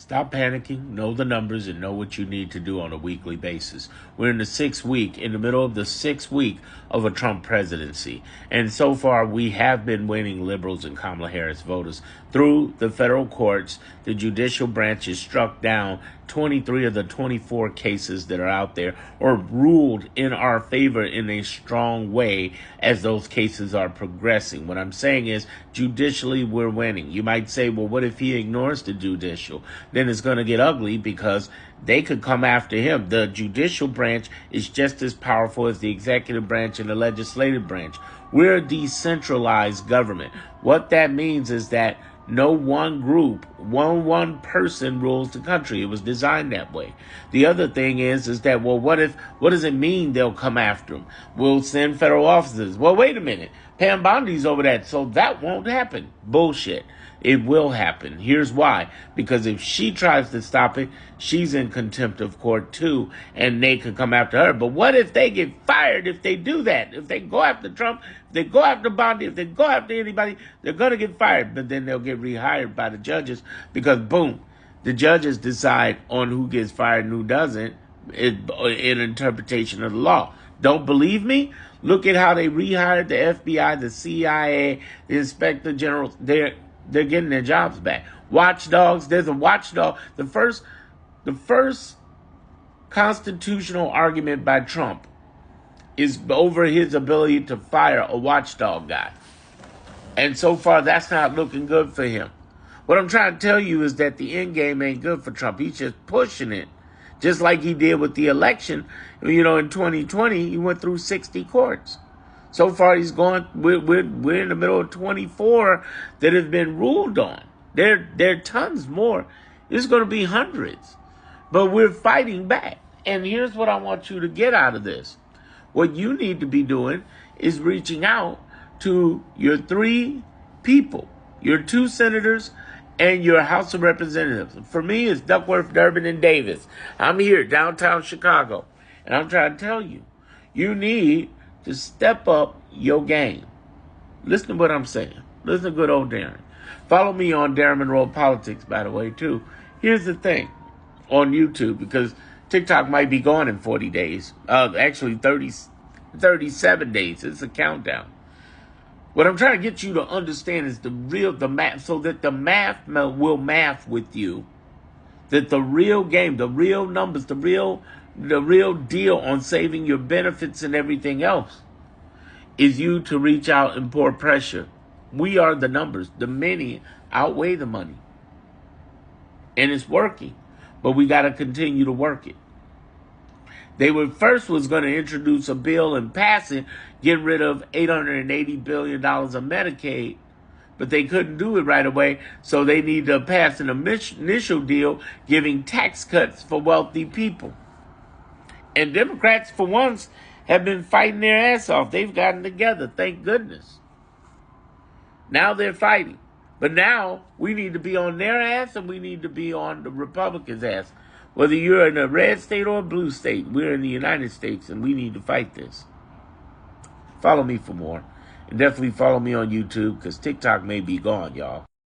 Stop panicking, know the numbers, and know what you need to do on a weekly basis. We're in the 6th week, in the middle of the 6th week of a Trump presidency. And so far, we have been winning liberals and Kamala Harris voters through the federal courts. The judicial branch has struck down 23 of the 24 cases that are out there, or ruled in our favor in a strong way as those cases are progressing. What I'm saying is, judicially, we're winning. You might say, well, what if he ignores the judicial? Then it's going to get ugly, because they could come after him. The judicial branch is just as powerful as the executive branch and the legislative branch. We're a decentralized government. What that means is that no one group, one person rules the country. It was designed that way. The other thing is that, well, what does it mean they'll come after him? We'll send federal officers. Well, wait a minute. Pam Bondi's over that, so that won't happen. Bullshit. It will happen. Here's why. Because if she tries to stop it, she's in contempt of court too, and they could come after her. But what if they get fired if they do that? If they go after Trump, if they go after Bondi, if they go after anybody, they're going to get fired. But then they'll get rehired by the judges, because, boom, the judges decide on who gets fired and who doesn't in interpretation of the law. Don't believe me? Look at how they rehired the FBI, the CIA, the Inspector General. They're getting their jobs back. Watchdogs, there's a watchdog. The first constitutional argument by Trump is over his ability to fire a watchdog guy. And so far, that's not looking good for him. What I'm trying to tell you is that the end game ain't good for Trump. He's just pushing it. Just like he did with the election. In 2020, he went through 60 courts. So far, we're in the middle of 24 that have been ruled on. There are tons more. There's going to be hundreds. But we're fighting back. And here's what I want you to get out of this. What you need to be doing is reaching out to your 3 people, your 2 senators, and your House of Representatives. For me, it's Duckworth, Durbin, and Davis. I'm here, downtown Chicago. And I'm trying to tell you, you need to step up your game. Listen to what I'm saying. Listen to good old Darren. Follow me on Darren Monroe Politics, by the way, too. Here's the thing on YouTube, because TikTok might be gone in 40 days. Actually, 37 days. It's a countdown. What I'm trying to get you to understand is the math, so that the math will math with you. That the real game, the real numbers, the real deal on saving your benefits and everything else is you to reach out and pour pressure. We are the numbers. The many outweigh the money. And it's working. But we got to continue to work it. They was going to introduce a bill and pass it, get rid of $880 billion of Medicaid, but they couldn't do it right away, so they need to pass an initial deal giving tax cuts for wealthy people. And Democrats, for once, have been fighting their ass off. They've gotten together, thank goodness. Now they're fighting. But now we need to be on their ass, and we need to be on the Republicans' ass. Whether you're in a red state or a blue state, we're in the United States, and we need to fight this. Follow me for more. And definitely follow me on YouTube, because TikTok may be gone, y'all.